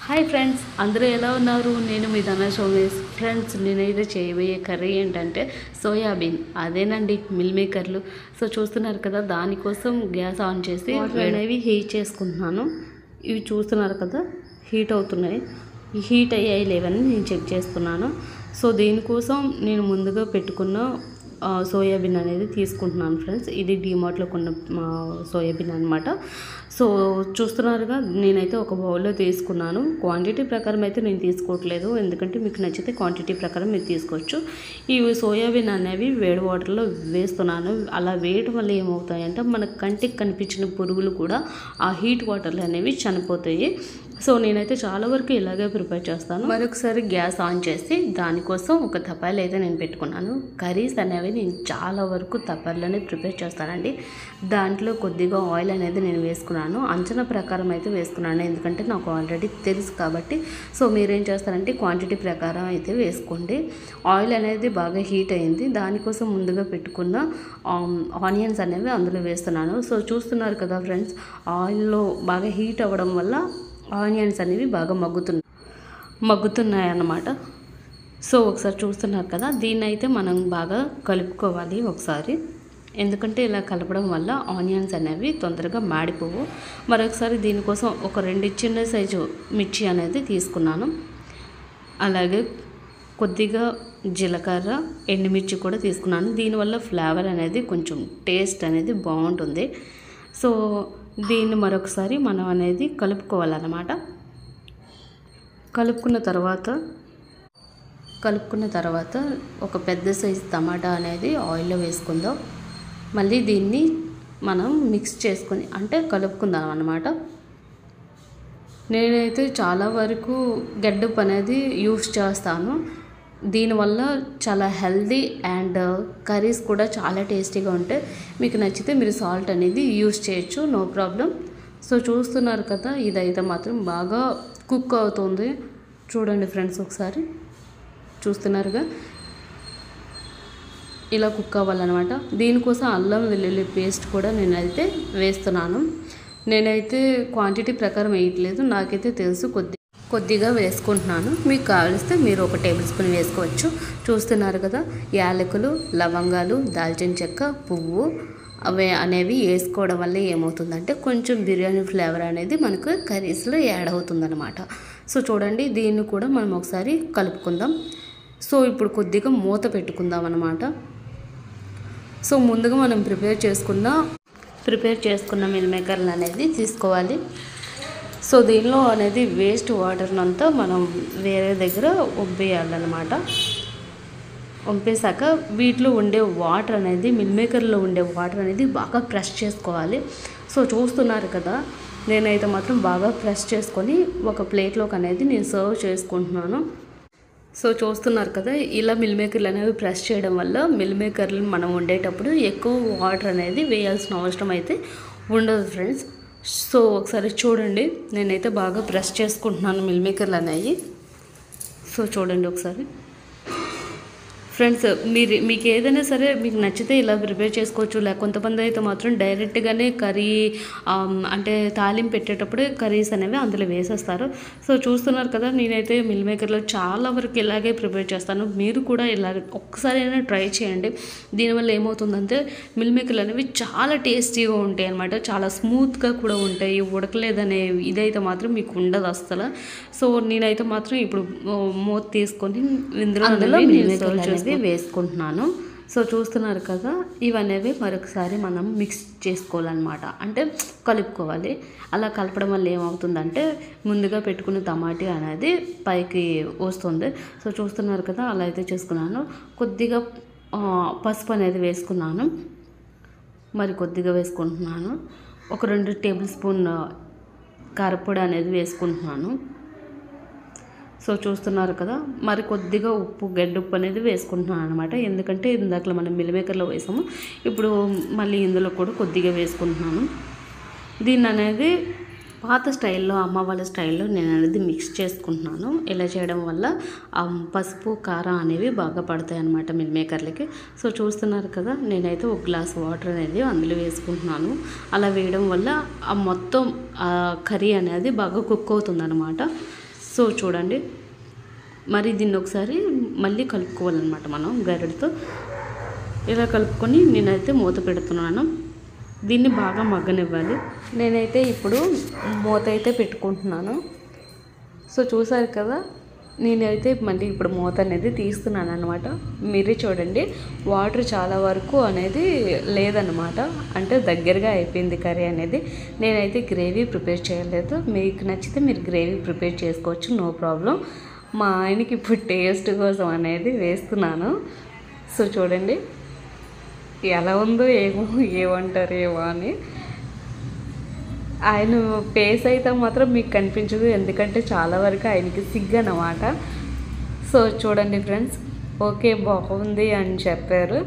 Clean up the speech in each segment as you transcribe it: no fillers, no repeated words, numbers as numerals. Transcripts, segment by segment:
Hi friends, అందరూ ఎలా ఉన్నారు? నేను మీ ధన సోమేష్. ఫ్రెండ్స్, నేనైతే చేయబోయే కర్రీ ఏంటంటే సోయాబీన్, అదేనండి మిల్ మేకర్లు. సో చూస్తున్నారు కదా, దానికోసం గ్యాస్ ఆన్ చేసి అనేవి హీట్ చేసుకుంటున్నాను. ఇవి చూస్తున్నారు కదా, హీట్ అవుతున్నాయి. ఈ హీట్ అయ్యాయి లేవని నేను చెక్ చేస్తున్నాను. సో దీనికోసం నేను ముందుగా పెట్టుకున్న సోయాబీన్ అనేది తీసుకుంటున్నాను ఫ్రెండ్స్. ఇది డీమార్ట్లో కొన్న సోయాబీన్ అనమాట. సో చూస్తున్నారుగా, నేనైతే ఒక బౌల్లో తీసుకున్నాను. క్వాంటిటీ ప్రకారం అయితే నేను తీసుకోవట్లేదు, ఎందుకంటే మీకు నచ్చితే క్వాంటిటీ ప్రకారం మీరు తీసుకోవచ్చు. ఈ సోయాబీన్ అనేవి వేడి వాటర్లో వేస్తున్నాను. అలా వేయడం వల్ల ఏమవుతాయంటే మన కంటికి కనిపించిన పురుగులు కూడా ఆ హీట్ వాటర్లు అనేవి చనిపోతాయి. సో నేనైతే చాలా వరకు ఇలాగే ప్రిపేర్ చేస్తాను. మరొకసారి గ్యాస్ ఆన్ చేసి దానికోసం ఒక తపాలు అయితే నేను పెట్టుకున్నాను. కర్రీస్ అనేవి నేను చాలా వరకు తపాల్లోనే ప్రిపేర్ చేస్తానండి. దాంట్లో కొద్దిగా ఆయిల్ అనేది నేను వేసుకున్నాను. అంచనా ప్రకారం అయితే వేసుకున్నాను, ఎందుకంటే నాకు ఆల్రెడీ తెలుసు కాబట్టి. సో మీరేం చేస్తారంటే క్వాంటిటీ ప్రకారం అయితే వేసుకోండి. ఆయిల్ అనేది బాగా హీట్ అయింది. దానికోసం ముందుగా పెట్టుకున్న ఆనియన్స్ అనేవి అందులో వేస్తున్నాను. సో చూస్తున్నారు కదా ఫ్రెండ్స్, ఆయిల్లో బాగా హీట్ అవ్వడం వల్ల ఆనియన్స్ అనేవి బాగా మగ్గుతున్నాయి అన్నమాట. సో ఒకసారి చూస్తున్నారు కదా, దీన్ని అయితే మనం బాగా కలుపుకోవాలి ఒకసారి, ఎందుకంటే ఇలా కలపడం వల్ల ఆనియన్స్ అనేవి తొందరగా మాడిపోవు. మరొకసారి దీనికోసం ఒక 2 చిన్న సైజు మిర్చి అనేది తీసుకున్నాను. అలాగే కొద్దిగా జీలకర్ర, ఎండుమిర్చి కూడా తీసుకున్నాను. దీనివల్ల ఫ్లేవర్ అనేది కొంచెం టేస్ట్ అనేది బాగుంటుంది. సో దీన్ని మరొకసారి మనం అనేది కలుపుకోవాలన్నమాట. కలుపుకున్న తర్వాత ఒక పెద్ద సైజు టమాటా అనేది ఆయిల్లో వేసుకుందాం. మళ్ళీ దీన్ని మనం మిక్స్ చేసుకొని అంటే కలుపుకుందాం అన్నమాట. నేనైతే చాలా వరకు గడ్డపు అనేది యూస్ చేస్తాను. దీనివల్ల చాలా హెల్దీ అండ్ కర్రీస్ కూడా చాలా టేస్టీగా ఉంటాయి. మీకు నచ్చితే మీరు సాల్ట్ అనేది యూస్ చేయొచ్చు, నో ప్రాబ్లం. సో చూస్తున్నారు కదా, ఇదైతే మాత్రం బాగా కుక్ అవుతుంది. చూడండి ఫ్రెండ్స్, ఒకసారి చూస్తున్నారుగా, ఇలా కుక్ అవ్వాలన్నమాట. దీనికోసం అల్లం వెల్లుల్లి పేస్ట్ కూడా నేనైతే వేస్తున్నాను. నేనైతే క్వాంటిటీ ప్రకారం వేయట్లేదు, నాకైతే తెలుసు, కొద్దిగా వేసుకుంటున్నాను. మీకు కావలిస్తే మీరు 1 టేబుల్ స్పూన్ వేసుకోవచ్చు. చూస్తున్నారు కదా, యాలకులు, లవంగాలు, దాల్చిన చెక్క, పువ్వు అనేవి వేసుకోవడం వల్ల ఏమవుతుందంటే కొంచెం బిర్యానీ ఫ్లేవర్ అనేది మనకు కర్రీస్లో యాడ్ అవుతుందన్నమాట. సో చూడండి, దీన్ని కూడా మనం ఒకసారి కలుపుకుందాం. సో ఇప్పుడు కొద్దిగా మూత పెట్టుకుందాం అన్నమాట. సో ముందుగా మనం ప్రిపేర్ చేసుకున్న మిల్ మేకర్లు అనేది తీసుకోవాలి. సో దీనిలో అనేది వేస్ట్ వాటర్నంతా మనం వేరే దగ్గర వంపేయాలన్నమాట. వంపేశాక వీటిలో ఉండే వాటర్ అనేది, మిల్ మేకర్లో ఉండే వాటర్ అనేది బాగా ప్రెస్ చేసుకోవాలి. సో చూస్తున్నారు కదా, నేనైతే మాత్రం బాగా ప్రెస్ చేసుకొని ఒక ప్లేట్లోకి అనేది నేను సర్వ్ చేసుకుంటున్నాను. సో చూస్తున్నారు కదా, ఇలా మిల్ మేకర్లు అనేవి ప్రెస్ చేయడం వల్ల మిల్ మేకర్లు మనం వండేటప్పుడు ఎక్కువ వాటర్ అనేది వేయాల్సిన అవసరం అయితే ఉండదు ఫ్రెండ్స్. సో ఒకసారి చూడండి, నేనైతే బాగా ప్రెస్ చేసుకుంటున్నాను మిల్ మేకర్లు అనేవి. సో చూడండి ఒకసారి ఫ్రెండ్స్, మీకు ఏదైనా సరే మీకు నచ్చితే ఇలా ప్రిపేర్ చేసుకోవచ్చు. లేక కొంతమంది అయితే మాత్రం డైరెక్ట్గానే కర్రీ అంటే తాలింపు పెట్టేటప్పుడే కర్రీస్ అనేవి అందులో వేసేస్తారు. సో చూస్తున్నారు కదా, నేనైతే మిల్ మేకర్లో చాలా వరకు ఇలాగే ప్రిపేర్ చేస్తాను. మీరు కూడా ఇలా ఒక్కసారి అయినా ట్రై చేయండి. దీనివల్ల ఏమవుతుందంటే మిల్ మేకర్లు అనేవి చాలా టేస్టీగా ఉంటాయి అన్నమాట. చాలా స్మూత్గా కూడా ఉంటాయి. ఉడకలేదనే ఇదైతే మాత్రం మీకు ఉండదు అసలు. సో నేనైతే మాత్రం ఇప్పుడు మూత తీసుకొని అందులో మిల్ మేకర్లు వేసుకుంటున్నాను. సో చూస్తున్నారు కదా, ఇవనేవి మరొకసారి మనం మిక్స్ చేసుకోవాలన్నమాట, అంటే కలుపుకోవాలి. అలా కలపడం వల్ల ఏమవుతుందంటే ముందుగా పెట్టుకున్న టమాటా అనేది పైకి వస్తుంది. సో చూస్తున్నారు కదా, అలా అయితే చేసుకున్నాను. కొద్దిగా పసుపు అనేది వేసుకున్నాను, మరి కొద్దిగా వేసుకుంటున్నాను. ఒక 2 టేబుల్ స్పూన్ కారపొడి అనేది వేసుకుంటున్నాను. సో చూస్తున్నారు కదా, మరి కొద్దిగా ఉప్పు, గడ్డుప్పు అనేది వేసుకుంటున్నాను అనమాట. ఎందుకంటే ఇందాక మనం మిల్ మేకర్లో వేసాము, ఇప్పుడు మళ్ళీ ఇందులో కూడా కొద్దిగా వేసుకుంటున్నాను. దీన్ని అనేది పాత స్టైల్లో, అమ్మ వాళ్ళ స్టైల్లో నేను అనేది మిక్స్ చేసుకుంటున్నాను. ఇలా చేయడం వల్ల పసుపు, కారం అనేవి బాగా పడతాయి అన్నమాట మిల్ మేకర్లకి. సో చూస్తున్నారు కదా, నేనైతే 1 గ్లాస్ వాటర్ అనేది అందులో వేసుకుంటున్నాను. అలా వేయడం వల్ల మొత్తం కర్రీ అనేది బాగా కుక్ అవుతుంది అన్నమాట. సో చూడండి, మరి దీన్ని ఒకసారి మళ్ళీ కలుపుకోవాలన్నమాట మనం గరిటెతో. ఇలా కలుపుకొని నేనైతే మూత పెడుతున్నాను. దీన్ని బాగా మగ్గనివ్వాలి. నేనైతే ఇప్పుడు మూత అయితే పెట్టుకుంటున్నాను. సో చూసారు కదా, నేనైతే మళ్ళీ ఇప్పుడు మూత అనేది తీస్తున్నాను అనమాట. మీరే చూడండి, వాటర్ చాలా వరకు అనేది లేదనమాట, అంటే దగ్గరగా అయిపోయింది కర్రీ అనేది. నేనైతే గ్రేవీ ప్రిపేర్ చేయలేదు. మీకు నచ్చితే మీరు గ్రేవీ ప్రిపేర్ చేసుకోవచ్చు, నో ప్రాబ్లం. మా ఆయనకి ఇప్పుడు టేస్ట్ కోసం అనేది వేస్తున్నాను. సో చూడండి ఎలా ఉందో ఏమంటారు ఏమో అని. ఆయన ఫేస్ అయితే మాత్రం మీకు కనిపించదు, ఎందుకంటే చాలా వరకు ఆయనకి సిగ్గు అన్నమాట. సో చూడండి ఫ్రెండ్స్, ఓకే బాగుంది అని చెప్పారు.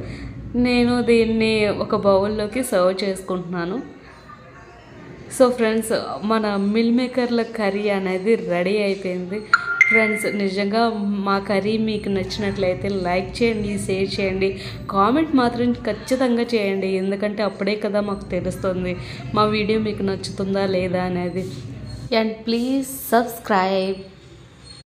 నేను దీన్ని ఒక బౌల్లోకి సర్వ్ చేసుకుంటున్నాను. సో ఫ్రెండ్స్, మన మిల్ మేకర్ల కర్రీ అనేది రెడీ అయిపోయింది. ఫ్రెండ్స్, నిజంగా మా కర్రీ మీకు నచ్చినట్లయితే లైక్ చేయండి, షేర్ చేయండి, కామెంట్ మాత్రం ఖచ్చితంగా చేయండి. ఎందుకంటే అప్పుడే కదా మాకు తెలుస్తుంది మా వీడియో మీకు నచ్చుతుందా లేదా అనేది. And please subscribe.